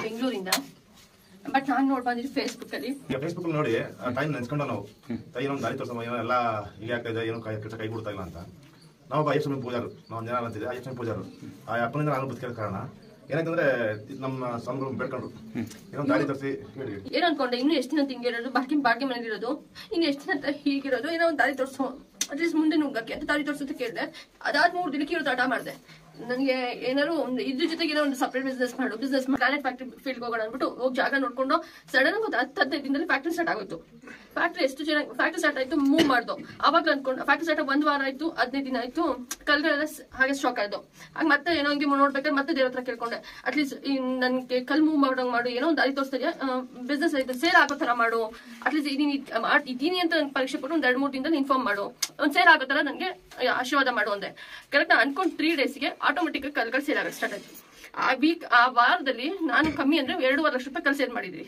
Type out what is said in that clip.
ಬೆಂಗಳೂರಿಂದ. ಬಟ್ ನಾನು ನೋಡಿ ಬಂದಿದ್ದು ಫೇಸ್ಬುಕ್ ಅಲ್ಲಿ. ಫೇಸ್ಬುಕ್ ನೋಡಿ ಟೈಮ್ ನೆನ್ಸ್ಕೊಂಡು ನಾವು ಕೈ ಇನ್ನೊಂದು ದಾರಿ ತೋರಿಸೋ ಎಲ್ಲ ಈಗ ಆಗ್ತಾ ಇದೆ, ಏನು ಕೆಲಸ ಕೈ ಕೊಡ್ತಾ ಇಲ್ಲ ಅಂತ ನಾವು ಅಯ್ಯಪ್ಪ ಸ್ವಾಮಿ ಪೂಜಾರು, ನಾವು ಜನ ಅಂತಿದ್ದೆ ಅಯ್ಯಪ್ಪ ಸ್ವಾಮಿ ಪೂಜಾರು. ಆ ಅಪ್ಪನಿಂದ ನಾನು ಬದುಕಿರೋ ಕಾರಣ ಏನಾಯ್ತಂದ್ರೆ ನಮ್ಮ ಸ್ವಾಮಿಗಳು ಬೇಡ್ಕೊಂಡ್ರು ಇನ್ನೊಂದು ದಾರಿ ತೋರಿಸಿ ಹೇಳಿ. ಏನು ಅನ್ಕೊಂಡೆ, ಇನ್ನು ಎಷ್ಟು ದಿನ ಹಿಂಗಿರೋದು, ಬಾಕಿ ಮನೆಗಿರೋದು, ಇನ್ನು ಎಷ್ಟು ದಿನ ಹೀಗಿರೋದು, ಏನೋ ಒಂದು ದಾರಿ ತೋರಿಸೋ, ಅಟ್ಲೀಸ್ಟ್ ಮುಂದೆ ನುಗ್ಗಕ್ಕೆ ಅಂತ ದಾರಿ ತೋರಿಸೋದು ಕೇಳಿದೆ. ಅದಾದ 3 ದಿನಕ್ಕೆ ಇರೋ ತಡ ಮಾಡಿದೆ. ನನಗೆ ಏನಾದ್ರು ಒಂದು ಇದ್ರ ಜೊತೆಗೆ ಒಂದು separate business granite factory field ಹೋಗೋಣ ಅಂದ್ಬಿಟ್ಟು ಹೋಗಿ ಜಾಗ ನೋಡ್ಕೊಂಡು ಸಡನ್ ಒಂದು 10-15 ದಿನದಲ್ಲಿ ಫ್ಯಾಕ್ಟ್ರಿ ಸ್ಟಾರ್ಟ್ ಆಗೋಯ್ತು. ಫ್ಯಾಕ್ಟ್ರಿ ಎಷ್ಟು ಚೆನ್ನಾಗಿ ಫ್ಯಾಕ್ಟ್ರಿ ಸ್ಟಾರ್ಟ್ ಆಯ್ತು, ಮೂವ್ ಮಾಡ್ದು. ಅವಾಗ ಅನ್ಕೊಂಡು ಫ್ಯಾಕ್ಟ್ರಿ ಸ್ಟಾರ್ಟ್ 1 ವಾರ ಆಯ್ತು, 15 ದಿನ ಆಯ್ತು, ಕಲ್ಗಳೆಲ್ಲ ಹಾಗೆ ಸ್ಟಾಕ್ ಆಯ್ತು. ಆಗ ಮತ್ತೆ ಏನೋ ಹಂಗೆ ನೋಡ್ಬೇಕಾದ್ರೆ ಮತ್ತೆ ದೇವ್ರ ಹತ್ರ ಕೇಳ್ಕೊಂಡೆ, ಅಟ್ಲೀಸ್ಟ್ ನನ್ಗೆ ಕಲ್ ಮೂವ್ ಮಾಡೋಂಗ್ ಮಾಡು, ಏನೋ ಒಂದು ದಾರಿ ತೋರಿಸ್ತಾ ಬಿಸ್ನೆಸ್ ಆಯ್ತು, ಸೇಲ್ ಆಗೋ ತರ ಮಾಡು, ಅಟ್ಲೀಸ್ಟ್ ಇದೀನಿ ಅಂತ ಪರೀಕ್ಷೆ ಕೊಟ್ಟು ಒಂದು 2-3 ದಿನದಲ್ಲಿ ಇನ್ಫಾರ್ಮ್ ಮಾಡು, ಒಂದು ಸೇಲ್ ಆಗೋ ತರ ನನಗೆ ಆಶೀರ್ವಾದ ಮಾಡು ಅಂದೆ. ಕರೆಕ್ಟ್ ಅನ್ಕೊಂಡು 3 ಡೇಸ್ಗೆ ಆಟೋಮೆಟಿಕ್ ಕಲ್ಗಳು ಸೇಲ್ ಆಗಕ್ಕೆ ಸ್ಟಾರ್ಟ್ ಆಯ್ತು. ಆ ವಾರದಲ್ಲಿ ನಾನು ಕಮ್ಮಿ ಅಂದ್ರೆ 2.5 ಲಕ್ಷ ರೂಪಾಯಿ ಕಲ್ ಸೇಲ್ ಮಾಡಿದ್ವಿ.